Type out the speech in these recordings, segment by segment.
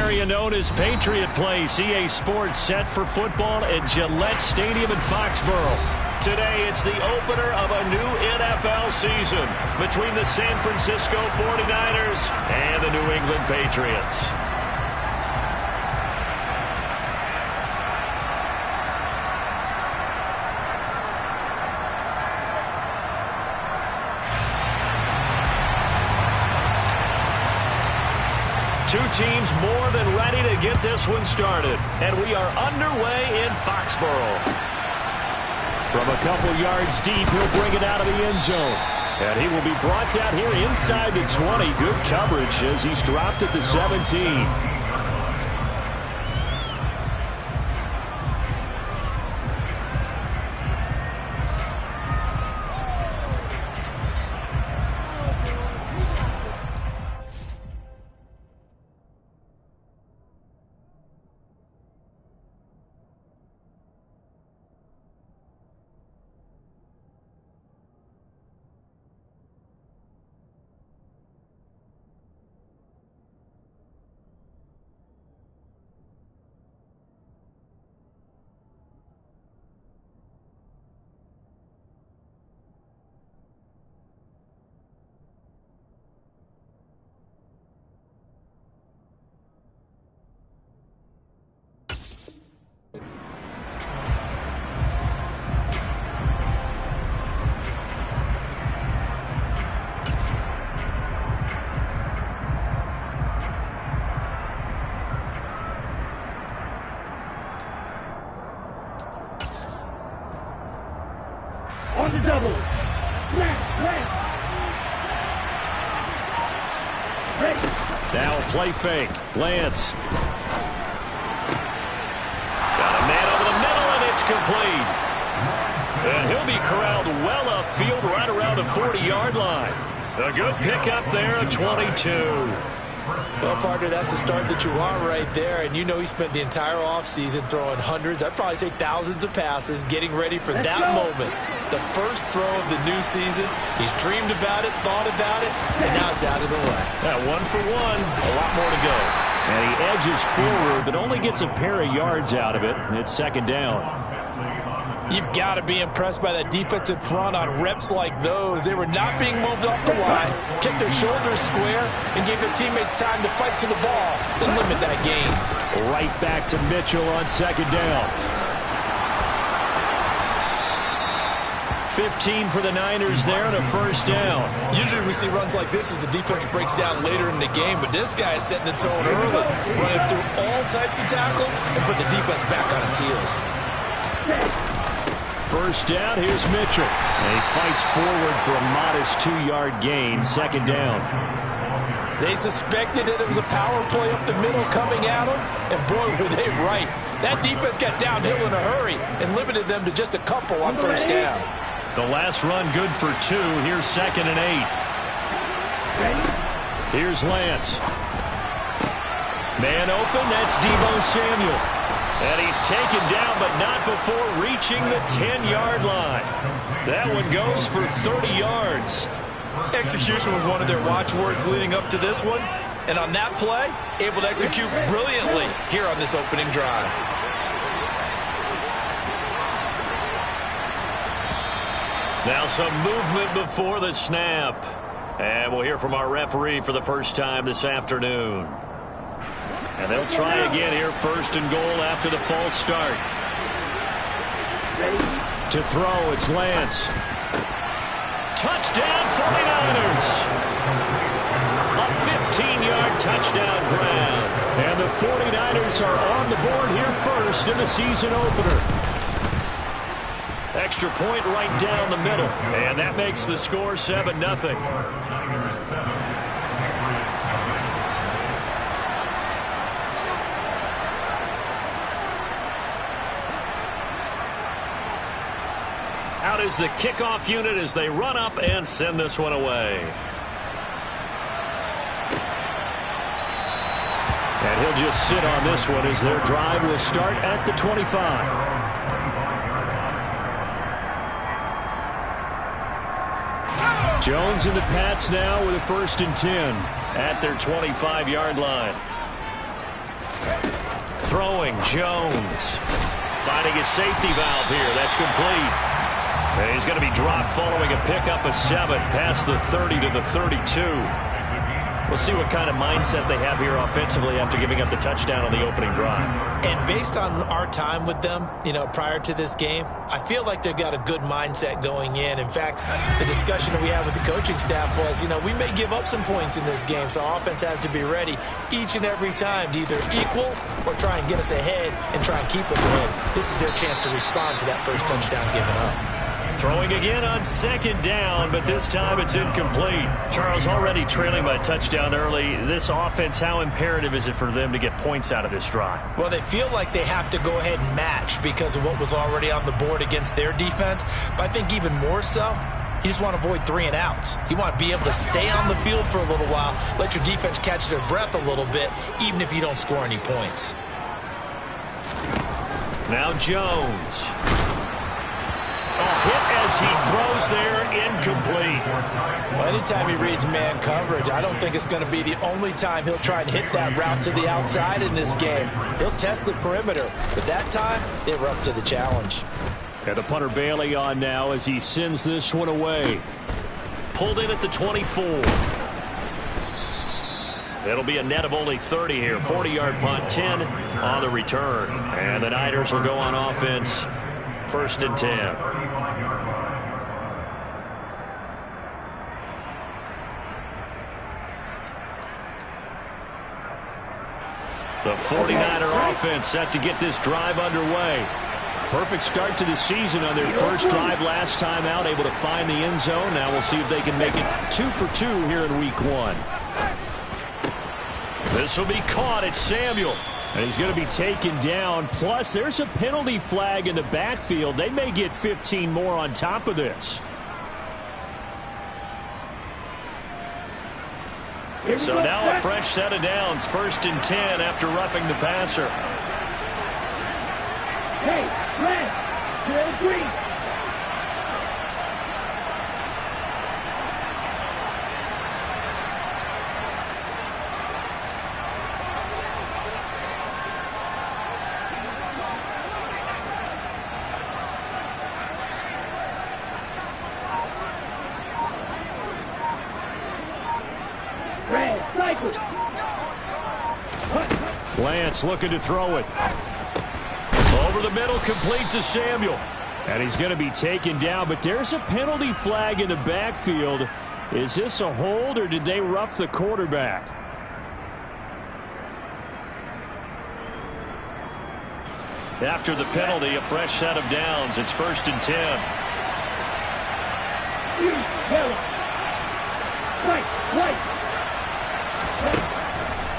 area known as Patriot Place. EA Sports set for football at Gillette Stadium in Foxborough. Today, it's the opener of a new NFL season between the San Francisco 49ers and the New England Patriots. Two teams more than ready to get this one started. And we are underway in Foxborough. From a couple yards deep, he'll bring it out of the end zone. And he will be brought down here inside the 20. Good coverage as he's dropped at the 17. On the double. Now a play fake. Lance. Got a man over the middle, and it's complete. And he'll be corralled well upfield right around the 40-yard line. A good pickup there, a 22. Well, partner, that's the start that you want right there. And you know he spent the entire offseason throwing hundreds, I'd probably say thousands of passes, getting ready for that moment. The first throw of the new season. He's dreamed about it, thought about it, and now it's out of the way. Yeah, 1 for 1. A lot more to go. And he edges forward, but only gets a pair of yards out of it. It's second down. You've got to be impressed by that defensive front on reps like those. They were not being moved off the line, kept their shoulders square, and gave their teammates time to fight to the ball and limit that gain. Right back to Mitchell on second down. 15 for the Niners there and a first down. Usually we see runs like this as the defense breaks down later in the game, but this guy is setting the tone early, running through all types of tackles and putting the defense back on its heels. First down, here's Mitchell. And he fights forward for a modest 2-yard gain, second down. They suspected that it was a power play up the middle coming at them, and boy, were they right. That defense got downhill in a hurry and limited them to just a couple on first down. The last run good for 2. Here's second and 8. Here's Lance. Man open, that's Deebo Samuel. And he's taken down, but not before reaching the 10-yard line. That one goes for 30 yards. Execution was one of their watchwords leading up to this one. And on that play, able to execute brilliantly here on this opening drive. Now some movement before the snap. And we'll hear from our referee for the first time this afternoon. And they'll try again here, first and goal after the false start. To throw, it's Lance. Touchdown, 49ers. A 15-yard touchdown grab. And the 49ers are on the board here first in the season opener. Extra point right down the middle. And that makes the score 7-0. Out is the kickoff unit as they run up and send this one away. And he'll just sit on this one as their drive will start at the 25. Jones and the Pats now with a 1st and 10 at their 25-yard line. throwing. Jones finding his safety valve here. That's complete. And he's going to be dropped following a pickup of 7 past the 30 to the 32. We'll see what kind of mindset they have here offensively after giving up the touchdown on the opening drive. And based on our time with them, prior to this game, I feel like they've got a good mindset going in. In fact, the discussion that we had with the coaching staff was, we may give up some points in this game, so our offense has to be ready each and every time to either equal or try and get us ahead and try and keep us ahead. This is their chance to respond to that first touchdown given up. Throwing again on 2nd down, but this time it's incomplete. Charles, already trailing by a touchdown early. This offense, how imperative is it for them to get points out of this drive? Well, they feel like they have to go ahead and match because of what was already on the board against their defense. But I think even more so, you just want to avoid 3 and outs. You want to be able to stay on the field for a little while, let your defense catch their breath a little bit, even if you don't score any points. Now Jones. Hit as he throws there, incomplete. Well, anytime he reads man coverage, I don't think it's going to be the only time he'll try and hit that route to the outside in this game. He'll test the perimeter, but that time, they were up to the challenge. And the punter Bailey on now as he sends this one away. Pulled in at the 24. It'll be a net of only 30 here. 40-yard punt, 10 on the return. And the Niners will go on offense. 1st and 10. The 49er offense set to get this drive underway. Perfect start to the season on their first drive last time out, able to find the end zone. Now we'll see if they can make it 2 for 2 here in week 1. This will be caught. It's Samuel. And he's going to be taken down. Plus, there's a penalty flag in the backfield. They may get 15 more on top of this. So now a fresh set of downs. 1st and 10 after roughing the passer. Hey, red, trail green. Lance looking to throw it. Over the middle, complete to Samuel. And he's going to be taken down, but there's a penalty flag in the backfield. Is this a hold, or did they rough the quarterback? After the penalty, a fresh set of downs. It's 1st and 10.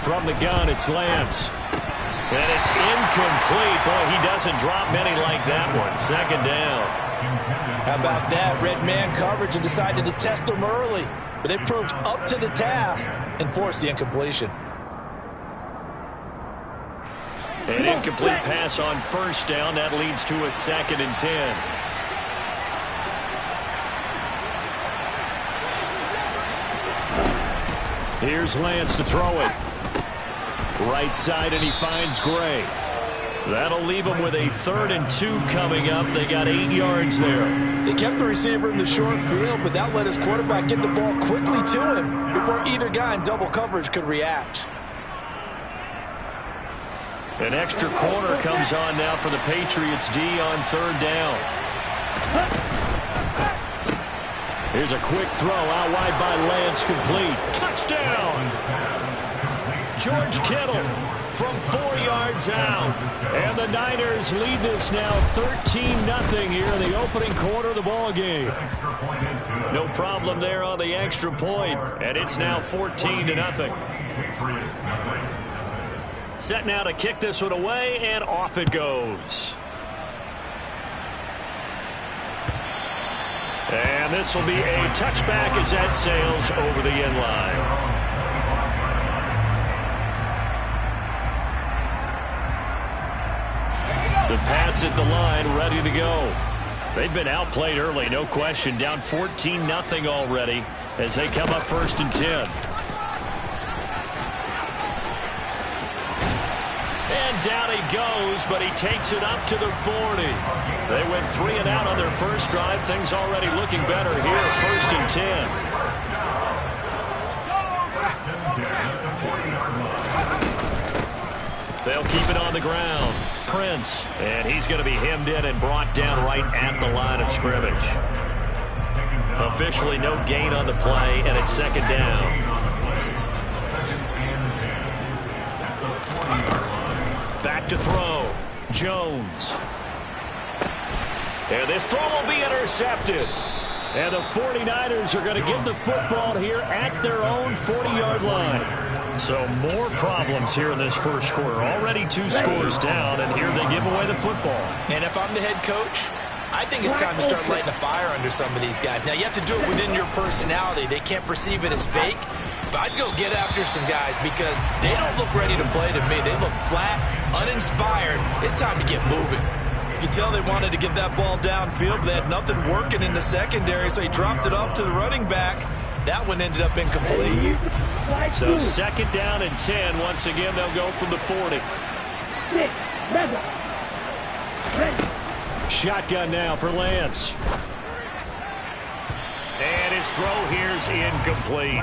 From the gun, it's Lance. And it's incomplete. Boy, he doesn't drop many like that one. 2nd down. How about that? Red man coverage and decided to test him early. But they proved up to the task and forced the incompletion. An incomplete pass on 1st down. That leads to a 2nd and 10. Here's Lance to throw it. Right side, and he finds Gray. That'll leave him with a 3rd and 2 coming up. They got 8 yards there. They kept the receiver in the short field, but that let his quarterback get the ball quickly to him before either guy in double coverage could react. An extra corner comes on now for the Patriots D on 3rd down. Here's a quick throw out wide by Lance, complete. Touchdown! George Kittle from 4 yards out. And the Niners lead this now 13-0 here in the opening quarter of the ball game. No problem there on the extra point, and it's now 14-0. Set now to kick this one away, and off it goes. And this will be a touchback as that sails over the end line. The Pats at the line, ready to go. They've been outplayed early, no question. Down 14-0 already as they come up 1st and 10. And down he goes, but he takes it up to the 40. They went 3 and out on their first drive. Things already looking better here at 1st and 10. They'll keep it on the ground. Prince, and he's going to be hemmed in and brought down right at the line of scrimmage. Officially no gain on the play, and it's 2nd down. Back to throw. Jones. And this throw will be intercepted. And the 49ers are going to get the football here at their own 40-yard line. So more problems here in this first quarter. Already 2 scores down, and here they give away the football. And if I'm the head coach, I think it's time to start lighting a fire under some of these guys. Now, you have to do it within your personality. They can't perceive it as fake. But I'd go get after some guys because they don't look ready to play to me. They look flat, uninspired. It's time to get moving. You can tell they wanted to get that ball downfield, but they had nothing working in the secondary, so he dropped it off to the running back. That one ended up incomplete. So 2nd down and 10. Once again, they'll go from the 40. Shotgun now for Lance. And his throw here's incomplete.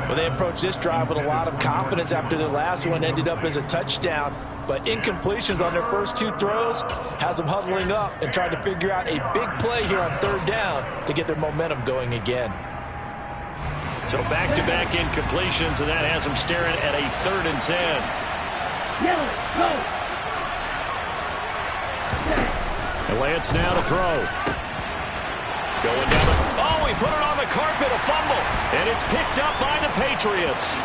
Well, they approached this drive with a lot of confidence after their last one ended up as a touchdown. But incompletions on their first 2 throws has them huddling up and trying to figure out a big play here on 3rd down to get their momentum going again. So back-to-back incompletions, and that has them staring at a 3rd and 10. And Lance now to throw. Going down the... Oh, he put it on the carpet, a fumble. And it's picked up by the Patriots.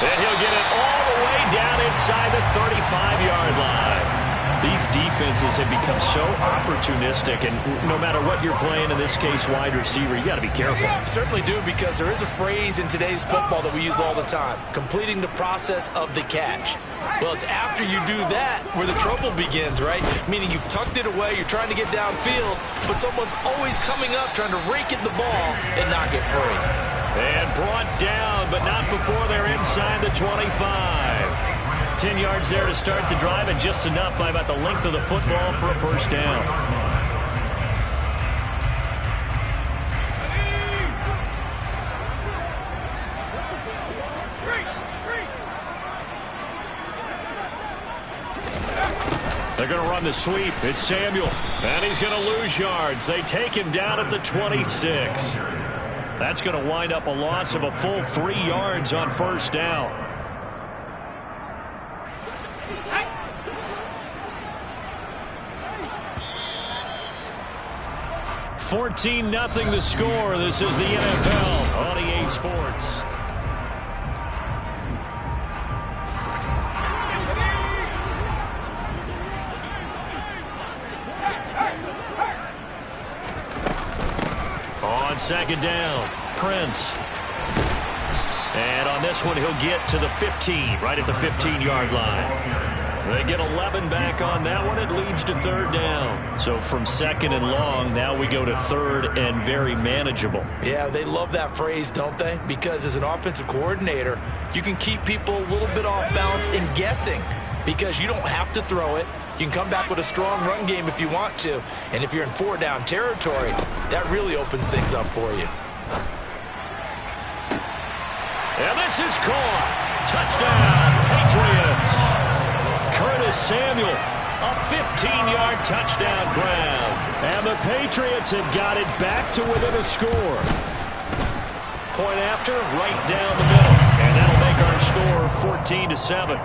And he'll get it all the way down inside the 35-yard line. These defenses have become so opportunistic, and no matter what you're playing, in this case, wide receiver, you got to be careful. Certainly do, because there is a phrase in today's football that we use all the time, completing the process of the catch. Well, it's after you do that where the trouble begins, right? Meaning you've tucked it away, you're trying to get downfield, but someone's always coming up trying to rake at the ball and knock it free. And brought down, but not before they're inside the 25. 10 yards there to start the drive, and just enough by about the length of the football for a 1st down. They're going to run the sweep. It's Samuel, and he's going to lose yards. They take him down at the 26. That's going to wind up a loss of a full 3 yards on 1st down. 14-0 the score. This is the NFL on EA Sports. On 2nd down, Prince. And on this one, he'll get to the 15, right at the 15-yard line. They get 11 back on that one. It leads to 3rd down. So from 2nd and long, now we go to 3rd and very manageable. Yeah, they love that phrase, don't they? Because as an offensive coordinator, you can keep people a little bit off balance and guessing because you don't have to throw it. You can come back with a strong run game if you want to. And if you're in 4-down territory, that really opens things up for you. And this is caught. Touchdown, Patriots. Curtis Samuel, a 15-yard touchdown grab. And the Patriots have got it back to within a score. Point after, right down the middle. And that'll make our score 14-7.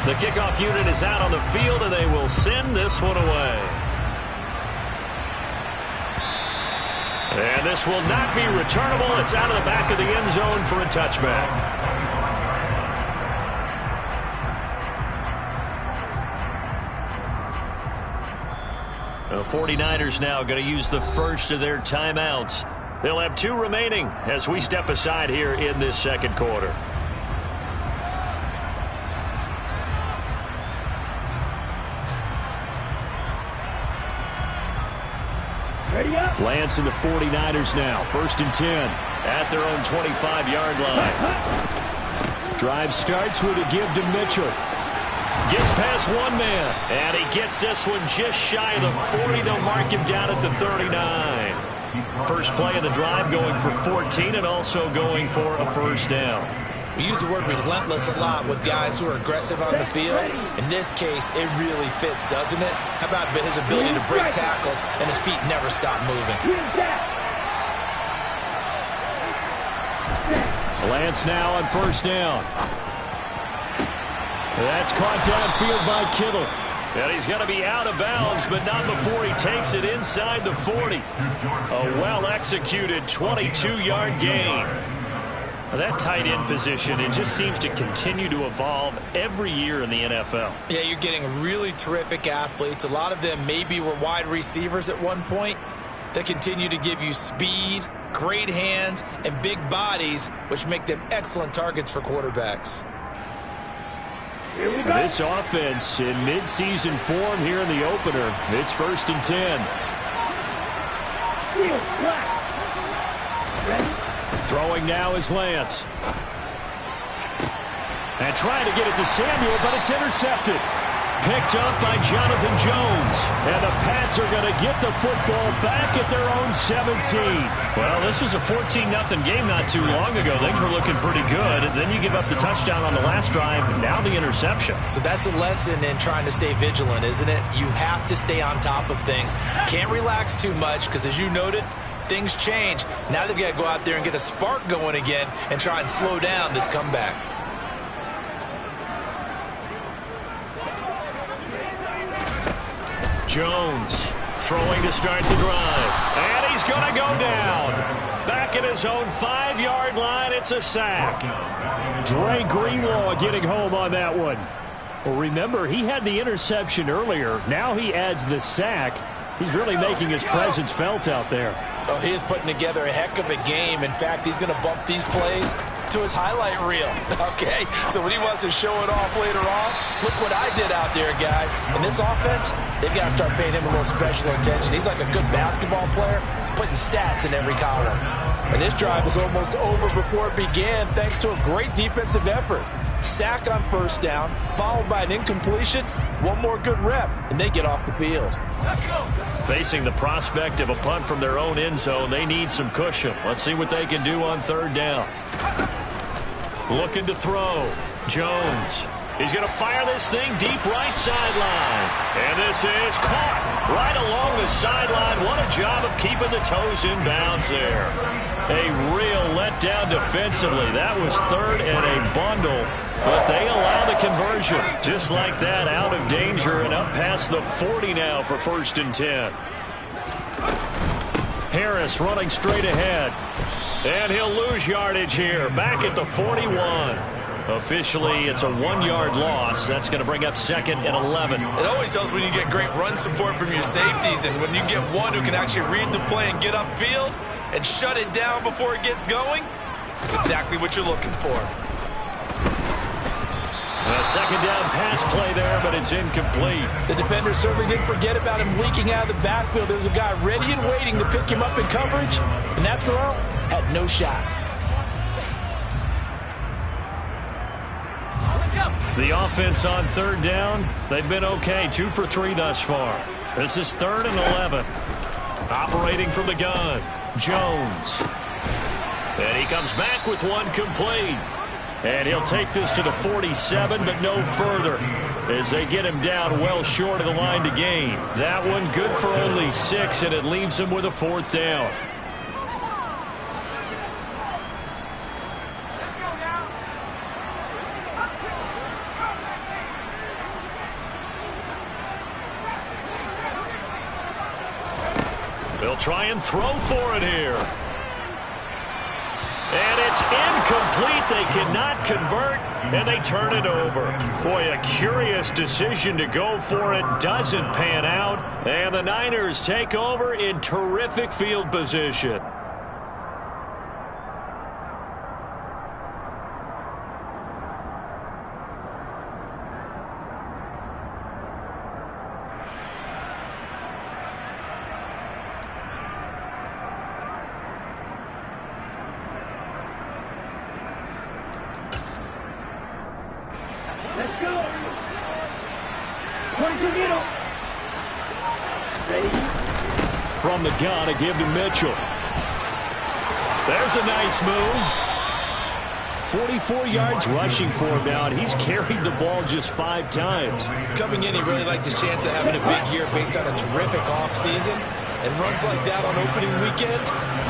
The kickoff unit is out on the field, and they will send this one away. And this will not be returnable. It's out of the back of the end zone for a touchback. The 49ers now going to use the first of their timeouts. They'll have 2 remaining as we step aside here in this 2nd quarter. Ready up. Lance and the 49ers now. 1st and 10 at their own 25-yard line. Drive starts with a give to Mitchell. Gets past one man, and he gets this one just shy of the 40. They'll mark him down at the 39. First play of the drive going for 14 and also going for a first down. We use the word relentless a lot with guys who are aggressive on the field. In this case, it really fits, doesn't it? How about his ability to break tackles and his feet never stop moving? Lance now on first down. That's caught downfield by Kittle. And he's going to be out of bounds, but not before he takes it inside the 40. A well-executed 22-yard gain. That tight end position, it just seems to continue to evolve every year in the NFL. Yeah, you're getting really terrific athletes. A lot of them maybe were wide receivers at one point. They continue to give you speed, great hands, and big bodies, which make them excellent targets for quarterbacks. This offense in midseason form here in the opener. It's 1st and 10. Throwing now is Lance. And trying to get it to Samuel, but it's intercepted. Picked up by Jonathan Jones. And the Pats are going to get the football back at their own 17. Well, this was a 14-0 game not too long ago. Things were looking pretty good. And then you give up the touchdown on the last drive. Now the interception. So that's a lesson in trying to stay vigilant, isn't it? You have to stay on top of things. Can't relax too much because, as you noted, things change. Now they've got to go out there and get a spark going again and try and slow down this comeback. Jones throwing to start the drive. And he's going to go down. Back at his own 5-yard line, it's a sack. Dre Greenlaw getting home on that one. Well, remember, he had the interception earlier. Now he adds the sack. He's really making his presence felt out there. Oh, he is putting together a heck of a game. In fact, he's going to bump these plays to his highlight reel. Okay, so when he wants to show it off later on, look what I did out there, guys. In this offense, they've got to start paying him a little special attention. He's like a good basketball player, putting stats in every column. And this drive was almost over before it began, thanks to a great defensive effort. Sack on first down, followed by an incompletion, one more good rep, and they get off the field. Facing the prospect of a punt from their own end zone, they need some cushion. Let's see what they can do on third down. Looking to throw. Jones. He's going to fire this thing deep right sideline. And this is caught right along the sideline. What a job of keeping the toes in bounds there. A real letdown defensively. That was third and a bundle. But they allow the conversion. Just like that, out of danger and up past the 40 now for 1st and 10. Harris running straight ahead. And he'll lose yardage here. Back at the 41. Officially, it's a 1-yard loss. That's going to bring up 2nd and 11. It always helps when you get great run support from your safeties, and when you get one who can actually read the play and get upfield and shut it down before it gets going, it's exactly what you're looking for. A second down pass play there, but it's incomplete. The defender certainly didn't forget about him leaking out of the backfield. There was a guy ready and waiting to pick him up in coverage, and that throw had no shot. The offense on third down, they've been okay. 2 for 3 thus far. This is 3rd and 11. Operating from the gun, Jones. And he comes back with one complete. And he'll take this to the 47, but no further, as they get him down well short of the line to gain. That one good for only 6, and it leaves him with a 4th down. They'll try and throw for it here. And it's incomplete. They cannot convert, and they turn it over. Boy, a curious decision to go for it. Doesn't pan out, and the Niners take over in terrific field position. From the gun, a give to Mitchell. There's a nice move. 44 yards rushing for him now, and he's carried the ball just 5 times. Coming in, he really liked his chance of having a big year based on a terrific offseason. And runs like that on opening weekend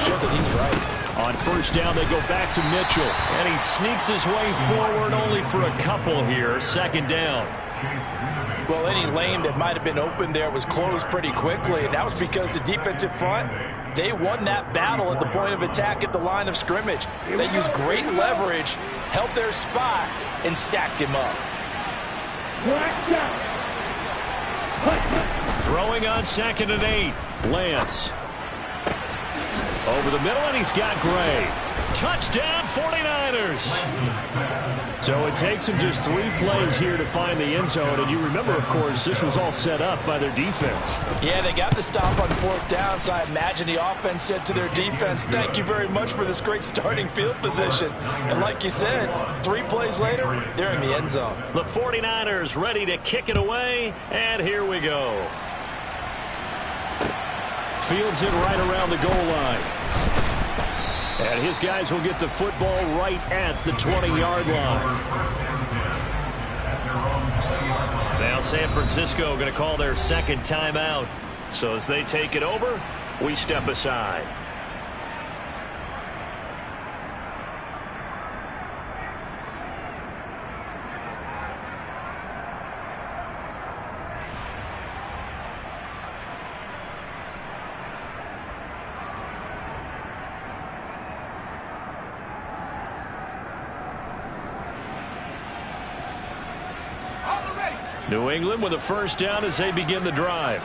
show that he's right. On first down, they go back to Mitchell, and he sneaks his way forward only for a couple here. Second down. Well, any lane that might have been open there was closed pretty quickly, and that was because the defensive front, they won that battle at the point of attack at the line of scrimmage. They used great leverage, held their spot, and stacked him up. Throwing on 2nd and 8. Lance. Over the middle, and he's got Gray. Touchdown, 49ers. So it takes him just 3 plays here to find the end zone. And you remember, of course, this was all set up by their defense. Yeah, they got the stop on 4th down, so I imagine the offense said to their defense, thank you very much for this great starting field position. And like you said, 3 plays later, they're in the end zone. The 49ers ready to kick it away, and here we go. Fields it right around the goal line. And his guys will get the football right at the 20-yard line. Now San Francisco going to call their 2nd timeout. So as they take it over, we step aside. New England with a first down as they begin the drive.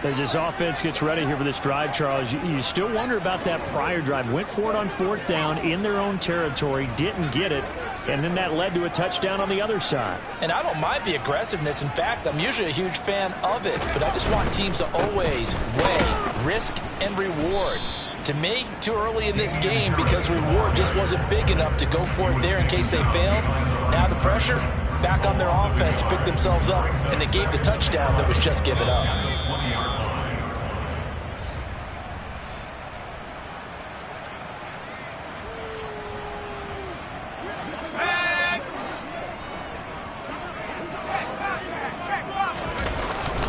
As this offense gets ready here for this drive, Charles, you still wonder about that prior drive. Went for it on 4th down in their own territory, didn't get it, and then that led to a touchdown on the other side. And I don't mind the aggressiveness. In fact, I'm usually a huge fan of it, but I just want teams to always weigh risk and reward. To me, too early in this game because reward just wasn't big enough to go for it there in case they failed. Now the pressure back on their offense to pick themselves up, and they gave the touchdown that was just given up.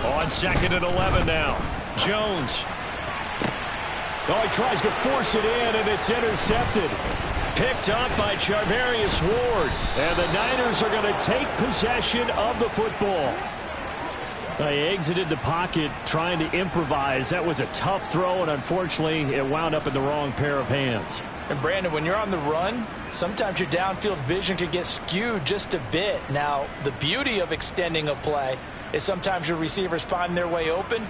On 2nd and 11 now. Jones. Oh, he tries to force it in, and it's intercepted. Picked up by Charvarius Ward. And the Niners are going to take possession of the football. They exited the pocket trying to improvise. That was a tough throw, and unfortunately, it wound up in the wrong pair of hands. And Brandon, when you're on the run, sometimes your downfield vision can get skewed just a bit. Now, the beauty of extending a play is sometimes your receivers find their way open,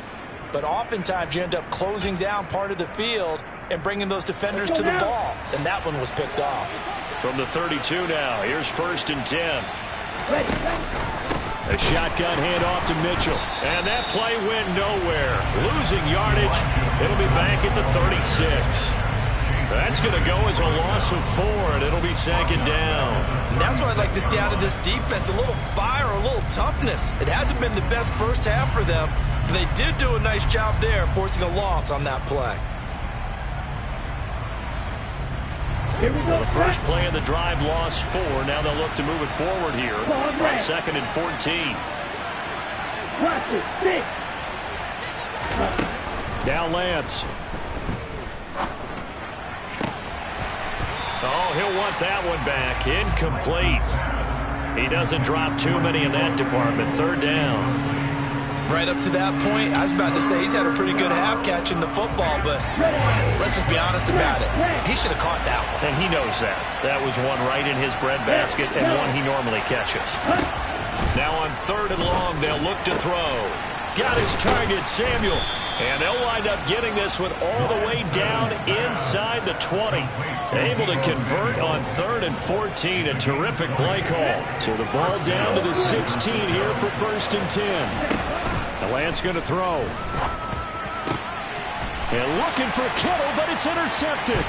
but oftentimes you end up closing down part of the field and bringing those defenders to the ball. And that one was picked off. From the 32 now, here's 1st and 10. A shotgun handoff to Mitchell. And that play went nowhere. Losing yardage. It'll be back at the 36. That's going to go as a loss of 4, and it'll be 2nd down. And that's what I'd like to see out of this defense, a little fire, a little toughness. It hasn't been the best first half for them, but they did do a nice job there forcing a loss on that play. Well, the first play of the drive lost 4. Now they'll look to move it forward here on 2nd and 14. Now Lance. Oh, he'll want that one back. Incomplete. He doesn't drop too many in that department. 3rd down. Right up to that point, I was about to say he's had a pretty good half catching the football, but let's just be honest about it. He should have caught that one. And he knows that. That was one right in his breadbasket and one he normally catches. Now on 3rd and long, they'll look to throw. Got his target, Samuel. And they'll wind up getting this one all the way down inside the 20. Able to convert on 3rd and 14. A terrific play call. So the ball down to the 16 here for 1st and 10. Lance going to throw. And looking for Kittle, but it's intercepted.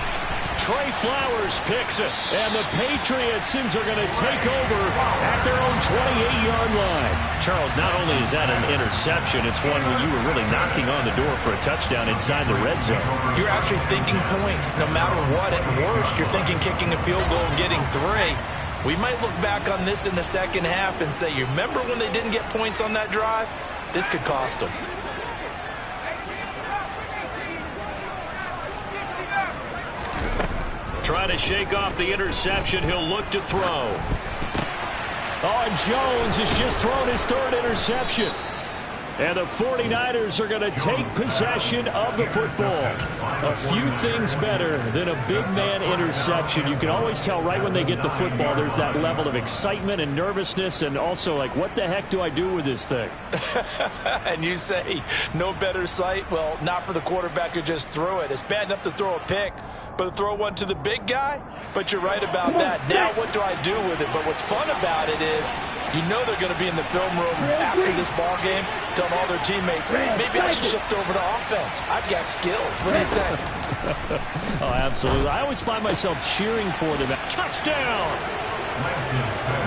Trey Flowers picks it. And the Patriots are going to take over at their own 28-yard line. Charles, not only is that an interception, it's one when you were really knocking on the door for a touchdown inside the red zone. You're actually thinking points no matter what. At worst, you're thinking kicking a field goal and getting 3. We might look back on this in the second half and say, you remember when they didn't get points on that drive? This could cost them. Trying to shake off the interception. He'll look to throw. Oh, and Jones has just thrown his 3rd interception. And the 49ers are going to take possession of the football. A few things better than a big man interception. You can always tell right when they get the football, there's that level of excitement and nervousness, and also like, what the heck do I do with this thing? And you say, no better sight? Well, not for the quarterback who just threw it. It's bad enough to throw a pick, but to throw one to the big guy? But you're right about that. Now what do I do with it? But what's fun about it is, you know they're going to be in the film room after this ball game, telling all their teammates, maybe I should shift over to offense. I've got skills. What do you think? Oh, absolutely. I always find myself cheering for them. Touchdown!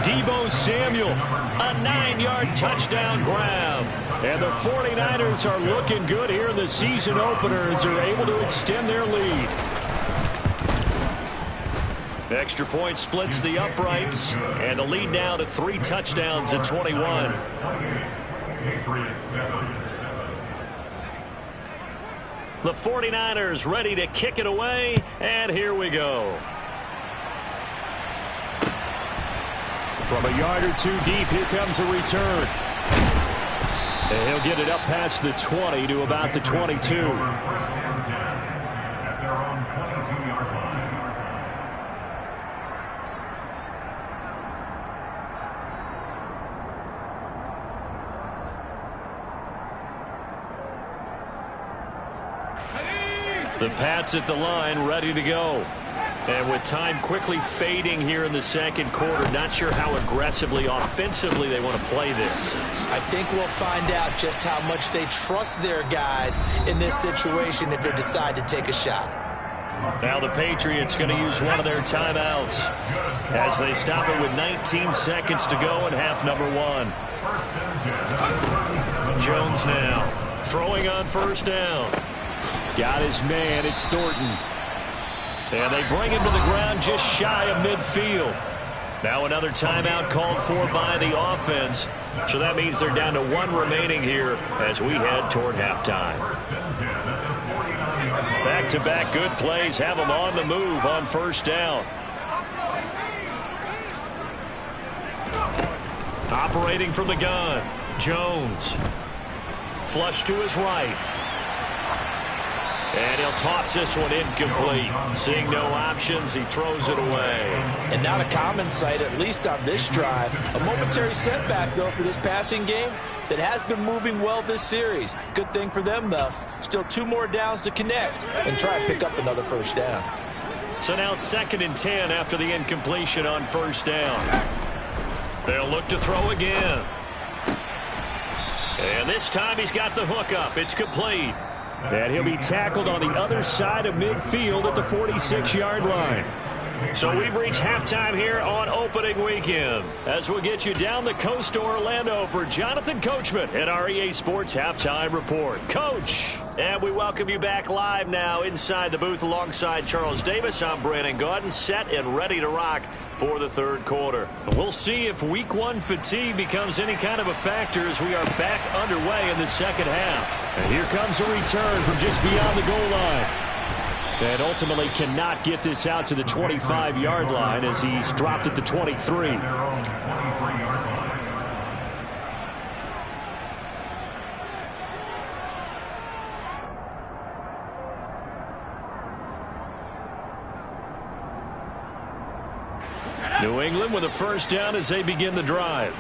Deebo Samuel, a 9-yard touchdown grab. And the 49ers are looking good here in the season opener as they're able to extend their lead. Extra point splits the uprights, and the lead now to 3 touchdowns at 21. The 49ers ready to kick it away, and here we go. From a yard or 2 deep, here comes a return. And he'll get it up past the 20 to about the 22. The Pats at the line, ready to go. And with time quickly fading here in the second quarter, not sure how aggressively, offensively they want to play this. I think we'll find out just how much they trust their guys in this situation if they decide to take a shot. Now the Patriots going to use one of their timeouts as they stop it with 19 seconds to go in half number 1. Jones now throwing on first down. Got his man, it's Thornton. And they bring him to the ground just shy of midfield. Now another timeout called for by the offense. So that means they're down to 1 remaining here as we head toward halftime. Back-to-back good plays have them on the move on first down. Operating from the gun, Jones. Flush to his right. And he'll toss this one incomplete. Seeing no options, he throws it away. And not a common sight, at least on this drive. A momentary setback, though, for this passing game that has been moving well this series. Good thing for them, though. Still 2 more downs to connect and try and pick up another first down. So now 2nd and 10 after the incompletion on first down. They'll look to throw again. And this time he's got the hook up. It's complete. And he'll be tackled on the other side of midfield at the 46-yard line. So we've reached halftime here on opening weekend. As we'll get you down the coast to Orlando for Jonathan Coachman at our EA Sports Halftime Report. Coach, and we welcome you back live now inside the booth alongside Charles Davis. I'm Brandon Gaudin, set and ready to rock for the third quarter. We'll see if week 1 fatigue becomes any kind of a factor as we are back underway in the second half. And here comes a return from just beyond the goal line. And ultimately cannot get this out to the 25-yard line as he's dropped at the 23. New England with a first down as they begin the drive.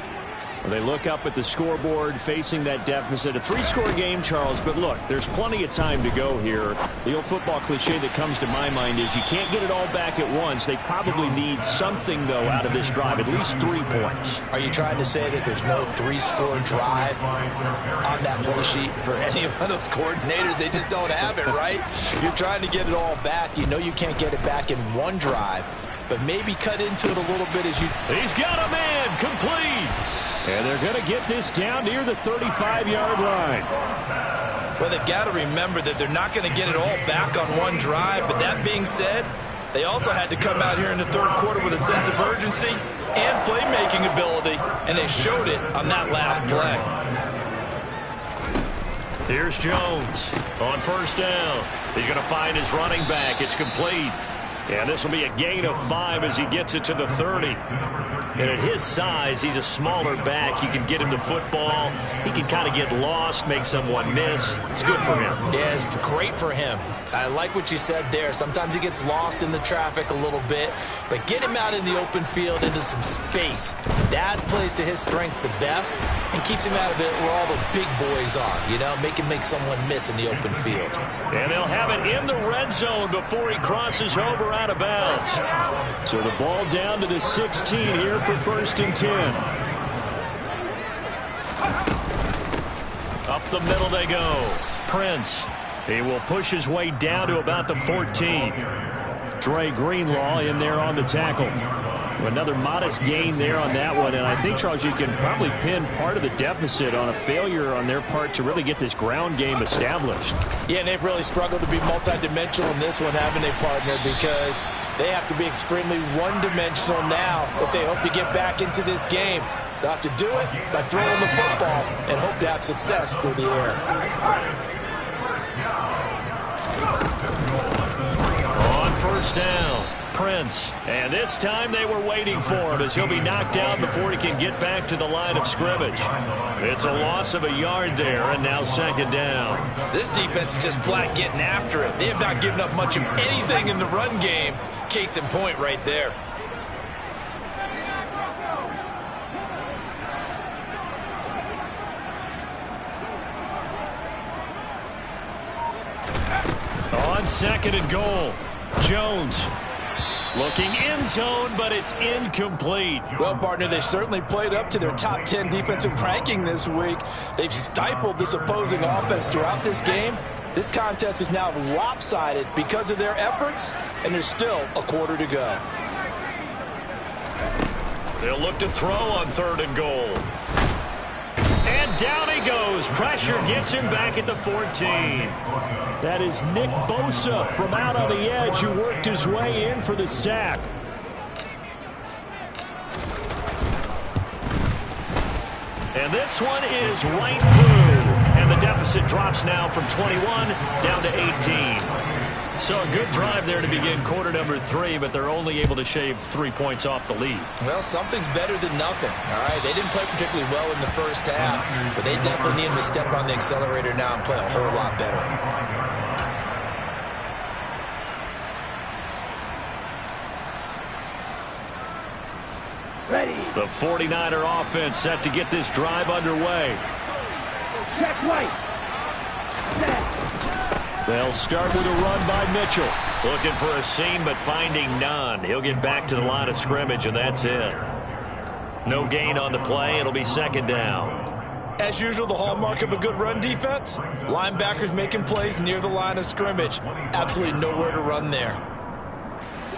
They look up at the scoreboard facing that deficit. A 3-score game, Charles, but look, there's plenty of time to go here. The old football cliche that comes to my mind is you can't get it all back at once. They probably need something, though, out of this drive, at least 3 points. Are you trying to say that there's no 3-score drive on that play sheet for any of those coordinators? They just don't have it, right? You're trying to get it all back. You know you can't get it back in one drive, but maybe cut into it a little bit as you... He's got a man, complete. And they're going to get this down near the 35-yard line. Well, they've got to remember that they're not going to get it all back on one drive. But that being said, they also had to come out here in the third quarter with a sense of urgency and playmaking ability, and they showed it on that last play. Here's Jones on first down. He's going to find his running back. It's complete. And this will be a gain of 5 as he gets it to the 30. And at his size, he's a smaller back. You can get him the football. He can kind of get lost, make someone miss. It's good for him. Yeah, it's great for him. I like what you said there. Sometimes he gets lost in the traffic a little bit, but get him out in the open field into some space. That plays to his strengths the best and keeps him out of it where all the big boys are, you know, make him make someone miss in the open field. And they'll have it in the red zone before he crosses over out of bounds. So the ball down to the 16 here for 1st and 10. Up the middle they go. Prince. He will push his way down to about the 14. Dre Greenlaw in there on the tackle. Another modest gain there on that one. And I think, Charles, you can probably pin part of the deficit on a failure on their part to really get this ground game established. Yeah, and they've really struggled to be multidimensional in this one, haven't they, partner? Because they have to be extremely one-dimensional now if they hope to get back into this game. They'll have to do it by throwing the football and hope to have success through the air. On first down, Prince. And this time they were waiting for him as he'll be knocked down before he can get back to the line of scrimmage. It's a loss of a yard there, and now 2nd down. This defense is just flat getting after it. They have not given up much of anything in the run game. Case in point right there. On 2nd and goal, Jones looking end zone, but it's incomplete. Well, partner, they certainly played up to their top 10 defensive ranking this week. They've stifled this opposing offense throughout this game. This contest is now lopsided because of their efforts, and there's still a quarter to go. They'll look to throw on 3rd and goal. And down he goes. Pressure gets him back at the 14. That is Nick Bosa from out on the edge who worked his way in for the sack. And this one is right through. And the deficit drops now from 21 down to 18. So a good drive there to begin quarter number 3, but they're only able to shave 3 points off the lead. Well, something's better than nothing, all right? They didn't play particularly well in the first half, but they definitely need to step on the accelerator now and play a whole lot better. Ready. The 49er offense set to get this drive underway. Check right. Set. They'll start with a run by Mitchell. Looking for a seam, but finding none. He'll get back to the line of scrimmage, and that's it. No gain on the play. It'll be 2nd down. As usual, the hallmark of a good run defense, linebackers making plays near the line of scrimmage. Absolutely nowhere to run there.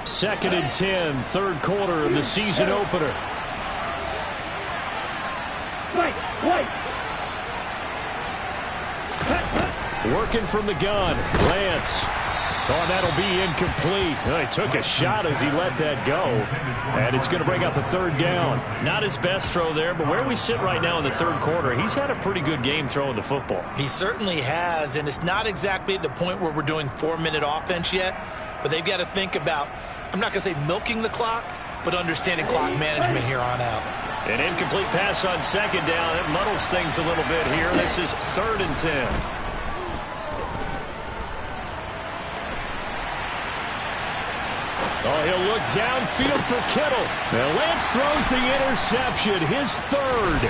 2nd and 10, 3rd quarter of the season opener. Strike. White. Working from the gun, Lance. Oh, that'll be incomplete. Oh, he took a shot as he let that go. And it's going to bring up a 3rd down. Not his best throw there, but where we sit right now in the 3rd quarter, he's had a pretty good game throwing the football. He certainly has, and it's not exactly at the point where we're doing 4-minute offense yet, but they've got to think about, I'm not going to say milking the clock, but understanding clock management here on out. An incomplete pass on 2nd down. It muddles things a little bit here. This is 3rd and 10. Oh, he'll look downfield for Kittle. And Lance throws the interception, his third.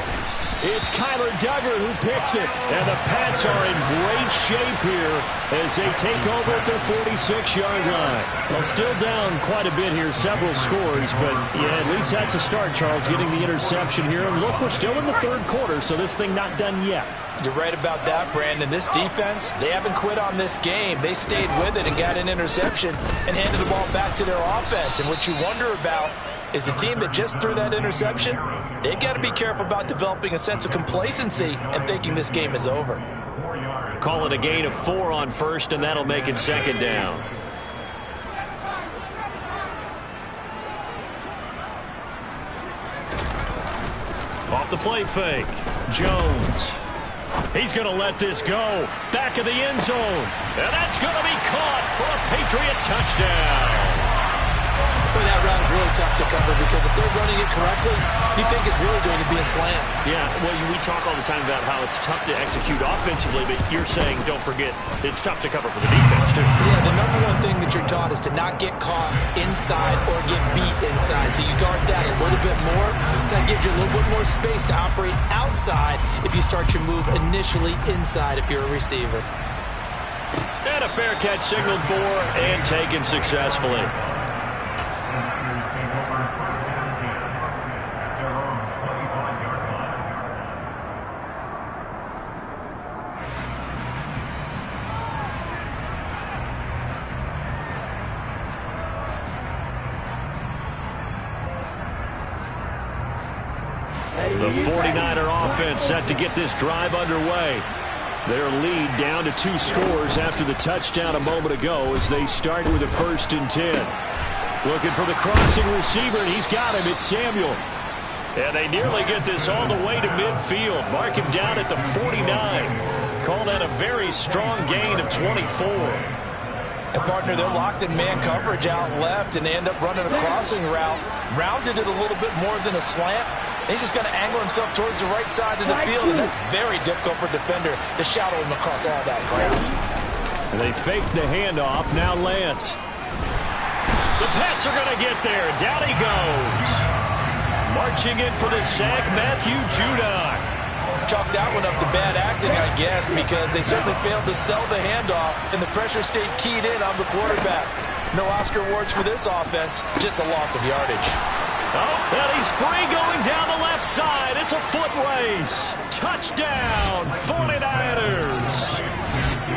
It's Kyler Duggar who picks it. And the Pats are in great shape here as they take over at their 46-yard line. Well, still down quite a bit here, several scores. But, yeah, at least that's a start, Charles, getting the interception here. And look, we're still in the third quarter, so this thing not done yet. You're right about that, Brandon. This defense, they haven't quit on this game. They stayed with it and got an interception and handed the ball back to their offense. And what you wonder about is the team that just threw that interception, they've got to be careful about developing a sense of complacency and thinking this game is over. Call it a gain of 4 on first, and that'll make it second down. Off the play fake. Jones. He's going to let this go. Back of the end zone. And that's going to be caught for a Patriot touchdown. Boy, that route is really tough to cover because if they're running it correctly, you think it's really going to be a slant. Yeah, well, we talk all the time about how it's tough to execute offensively, but you're saying, don't forget, it's tough to cover for the defense, too. Yeah, the number one thing that you're taught is to not get caught inside or get beat inside. So you guard that a little bit more. So that gives you a little bit more space to operate outside if you start your move initially inside if you're a receiver. And a fair catch signaled for and taken successfully. The 49er offense set to get this drive underway. Their lead down to 2 scores after the touchdown a moment ago as they start with a 1st and 10. Looking for the crossing receiver, and he's got him. It's Samuel. And they nearly get this all the way to midfield. Mark him down at the 49. Call that a very strong gain of 24. And, partner, they're locked in man coverage out left, and they end up running a crossing route. Rounded it a little bit more than a slant. He's just going to angle himself towards the right side of the field, and that's very difficult for a defender to shadow him across all that ground. And they fake the handoff. Now Lance. The Pats are going to get there. Down he goes. Marching in for the sack, Matthew Judon. Chalk that one up to bad acting, I guess, because they certainly failed to sell the handoff, and the pressure stayed keyed in on the quarterback. No Oscar awards for this offense, just a loss of yardage. Oh, and he's free going down the left side. It's a foot race. Touchdown, 49ers.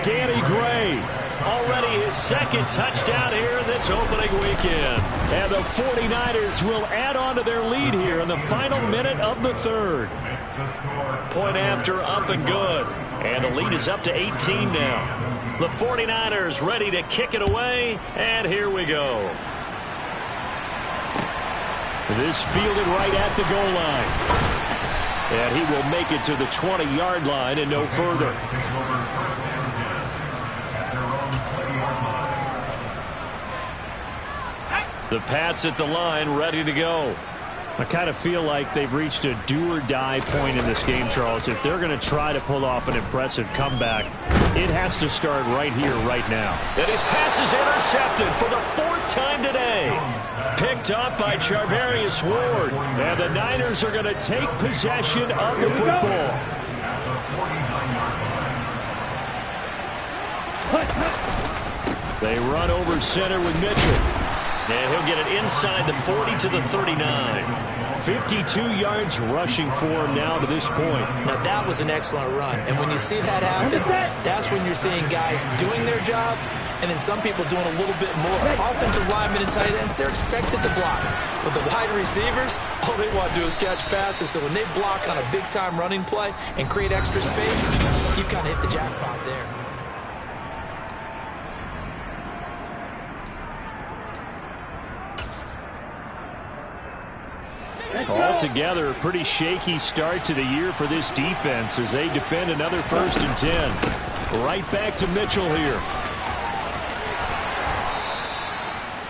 Danny Gray, already his 2nd touchdown here in this opening weekend. And the 49ers will add on to their lead here in the final minute of the 3rd. Point after, up and good. And the lead is up to 18 now. The 49ers ready to kick it away, and here we go. This fielded right at the goal line. And he will make it to the 20-yard line and no further. The Pats at the line, ready to go. I kind of feel like they've reached a do-or-die point in this game, Charles. If they're going to try to pull off an impressive comeback, it has to start right here, right now. And his pass is intercepted for the 4th time today. Picked up by Charvarius Ward. And the Niners are going to take possession of the football. They run over center with Mitchell. And he'll get it inside the 40 to the 39. 52 yards rushing for him now to this point. Now, that was an excellent run. And when you see that happen, that's when you're seeing guys doing their job and then some people doing a little bit more. Offensive linemen and tight ends, they're expected to block. But the wide receivers, all they want to do is catch passes. So when they block on a big-time running play and create extra space, you've kind of hit the jackpot there. Altogether, a pretty shaky start to the year for this defense as they defend another 1st and 10. Right back to Mitchell here.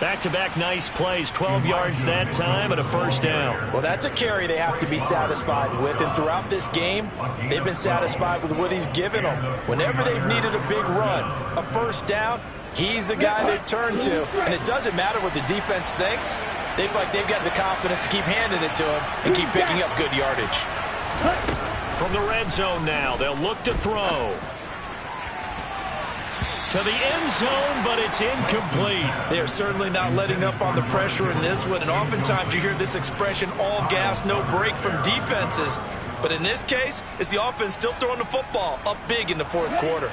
Back-to-back nice plays, 12 yards that time and a 1st down. Well, that's a carry they have to be satisfied with, and throughout this game, they've been satisfied with what he's given them. Whenever they've needed a big run, a 1st down, He's the guy they've turned to, and it doesn't matter what the defense thinks. They've got the confidence to keep handing it to him and keep picking up good yardage. From the red zone now, they'll look to throw. To the end zone, but it's incomplete. They are certainly not letting up on the pressure in this one, and oftentimes you hear this expression, all gas, no break from defenses. But in this case, it's the offense still throwing the football up big in the fourth quarter.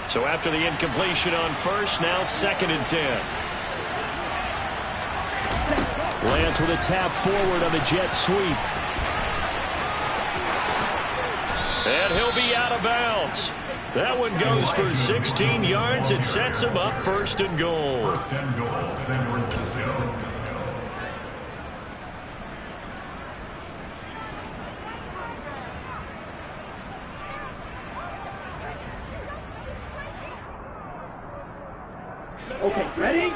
So after the incompletion on first, now 2nd and 10. Lance with a tap forward on the jet sweep. And he'll be out of bounds. That one goes for 16 yards. It sets him up 1st and goal. Okay, ready?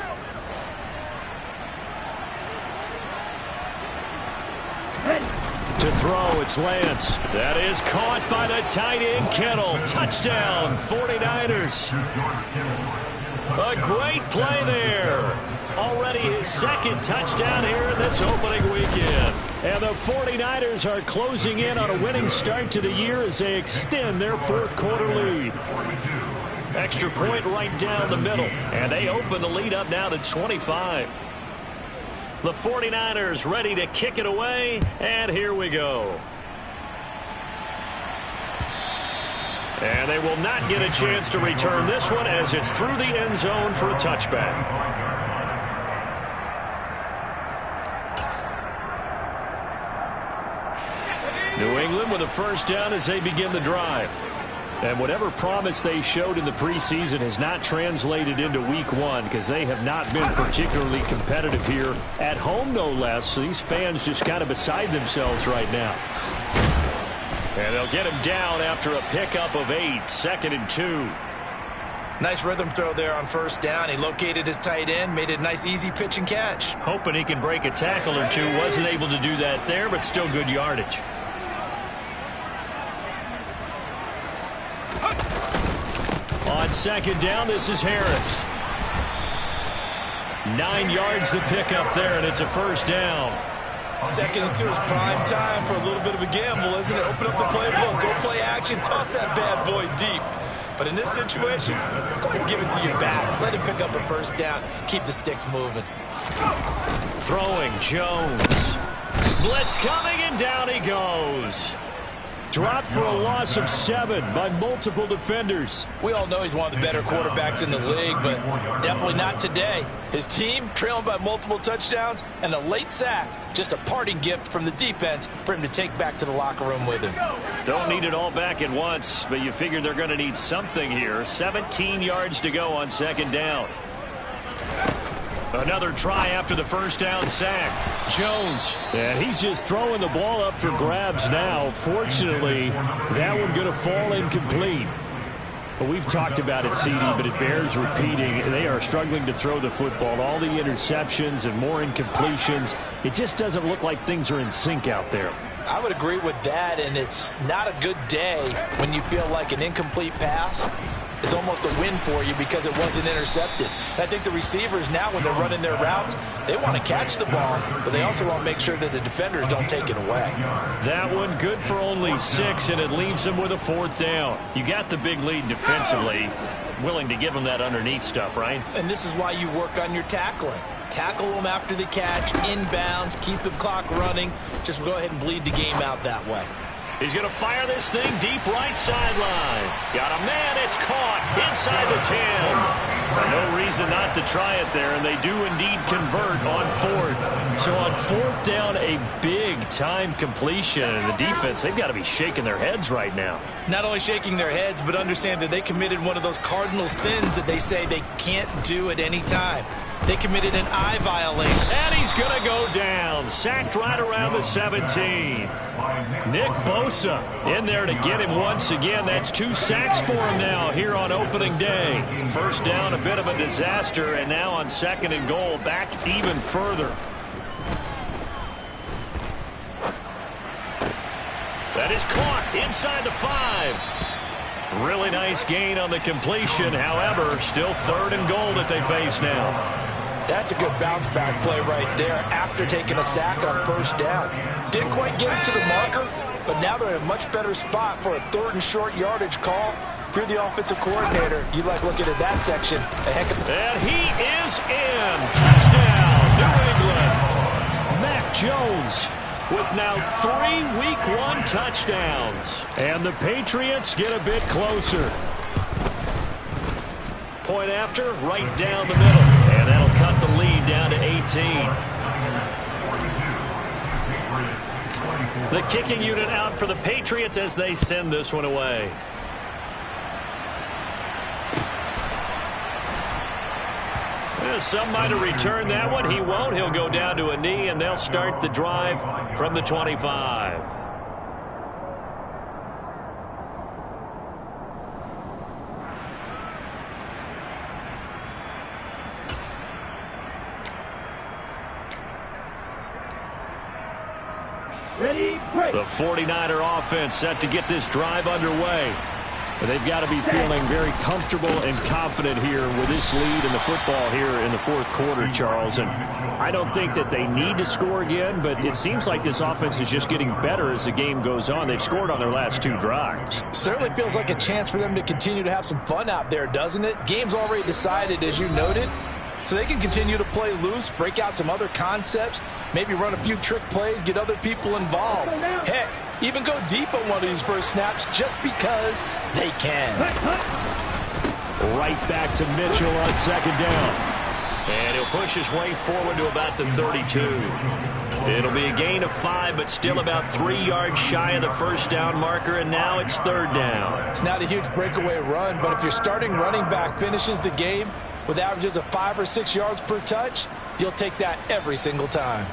Ready. To throw, it's Lance. That is caught by the tight end, Kittle. Touchdown, 49ers. A great play there. Already his 2nd touchdown here in this opening weekend. And the 49ers are closing in on a winning start to the year as they extend their 4th quarter lead. Extra point right down the middle. And they open the lead up now to 25. The 49ers ready to kick it away, and here we go. And they will not get a chance to return this one as it's through the end zone for a touchback. New England with a 1st down as they begin the drive. And whatever promise they showed in the preseason has not translated into week 1 because they have not been particularly competitive here at home, no less. So these fans just kind of beside themselves right now. And they'll get him down after a pickup of 8, 2nd and 2. Nice rhythm throw there on 1st down. He located his tight end, made it a nice easy pitch and catch. Hoping he can break a tackle or two. Wasn't able to do that there, but still good yardage. On 2nd down, this is Harris. 9 yards the pickup there, and it's a 1st down. 2nd and 2 is prime time for a little bit of a gamble, isn't it? Open up the playbook, go play action, toss that bad boy deep. But in this situation, go ahead and give it to your back. Let him pick up a 1st down. Keep the sticks moving. Throwing, Jones. Blitz coming, and down he goes. Dropped for a loss of 7 by multiple defenders. We all know he's one of the better quarterbacks in the league, but definitely not today. His team trailing by multiple touchdowns and a late sack. Just a parting gift from the defense for him to take back to the locker room with him. Don't need it all back at once, but you figure they're going to need something here. 17 yards to go on 2nd down. Another try after the 1st down sack. Jones. And he's just throwing the ball up for grabs now. Fortunately, that one going to fall incomplete. Well, we've talked about it, CD, but it bears repeating. They are struggling to throw the football. All the interceptions and more incompletions. It just doesn't look like things are in sync out there. I would agree with that, and it's not a good day when you feel like an incomplete pass is almost a win for you because it wasn't intercepted. And I think the receivers now, when they're running their routes, they want to catch the ball, but they also want to make sure that the defenders don't take it away. That one good for only 6, and it leaves them with a 4th down. You got the big lead defensively. Willing to give them that underneath stuff, right? And this is why you work on your tackling. Tackle them after the catch, inbounds, keep the clock running. Just go ahead and bleed the game out that way. He's going to fire this thing deep right sideline. Got a man. It's caught inside the 10. No reason not to try it there, and they do indeed convert on 4th. So on 4th down, a big-time completion. And the defense, they've got to be shaking their heads right now. Not only shaking their heads, but understand that they committed one of those cardinal sins that they say they can't do at any time. They committed an eye violation. And he's going to go down. Sacked right around the 17. Nick Bosa in there to get him once again. That's 2 sacks for him now here on opening day. 1st down, a bit of a disaster, and now on 2nd and goal, back even further. That is caught inside the 5. Really nice gain on the completion. However, still 3rd and goal that they face now. That's a good bounce back play right there after taking a sack on 1st down. Didn't quite get it to the marker, but now they're in a much better spot for a 3rd and short yardage call. If you're the offensive coordinator, you like looking at that section. And he is in. Touchdown, New England. Mac Jones with now 3 Week 1 touchdowns. And the Patriots get a bit closer. Point after, right down the middle. And that'll cut the lead down to 18. The kicking unit out for the Patriots as they send this one away. Some might have returned that one. He won't. He'll go down to a knee, and they'll start the drive from the 25. Ready, break. The 49er offense set to get this drive underway. But they've got to be feeling very comfortable and confident here with this lead in the football here in the 4th quarter, Charles. And I don't think that they need to score again, but it seems like this offense is just getting better as the game goes on. They've scored on their last 2 drives. Certainly feels like a chance for them to continue to have some fun out there, doesn't it? Game's already decided, as you noted. So they can continue to play loose, break out some other concepts, maybe run a few trick plays, get other people involved. Heck, even go deep on one of these first snaps just because they can. Right back to Mitchell on 2nd down. And he'll push his way forward to about the 32. It'll be a gain of 5, but still about 3 yards shy of the 1st down marker, and now it's 3rd down. It's not a huge breakaway run, but if your starting running back finishes the game with averages of 5 or 6 yards per touch, you'll take that every single time.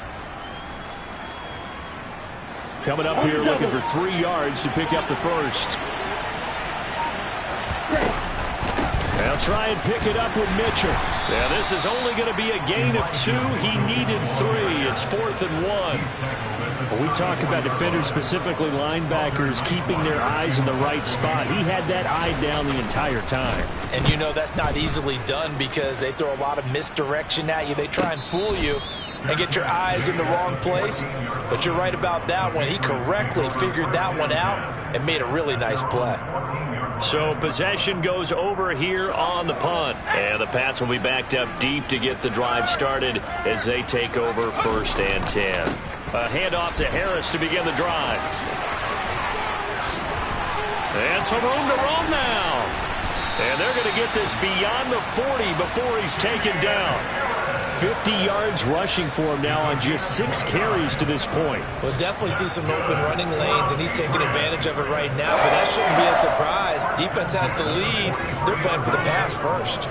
Coming up here looking for 3 yards to pick up the 1st. They'll try and pick it up with Mitchell. Yeah, this is only going to be a gain of 2. He needed 3. It's 4th and 1. When we talk about defenders, specifically linebackers, keeping their eyes in the right spot, he had that eye down the entire time. And you know that's not easily done because they throw a lot of misdirection at you. They try and fool you and get your eyes in the wrong place. But you're right about that one. He correctly figured that one out and made a really nice play. So possession goes over here on the punt. And the Pats will be backed up deep to get the drive started as they take over 1st and 10. A handoff to Harris to begin the drive. And some room to roam now. And they're going to get this beyond the 40 before he's taken down. 50 yards rushing for him now on just 6 carries to this point. We'll definitely see some open running lanes, and he's taking advantage of it right now, but that shouldn't be a surprise. Defense has the lead. They're playing for the pass first.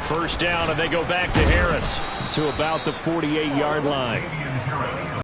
1st down, and they go back to Harris to about the 48-yard line.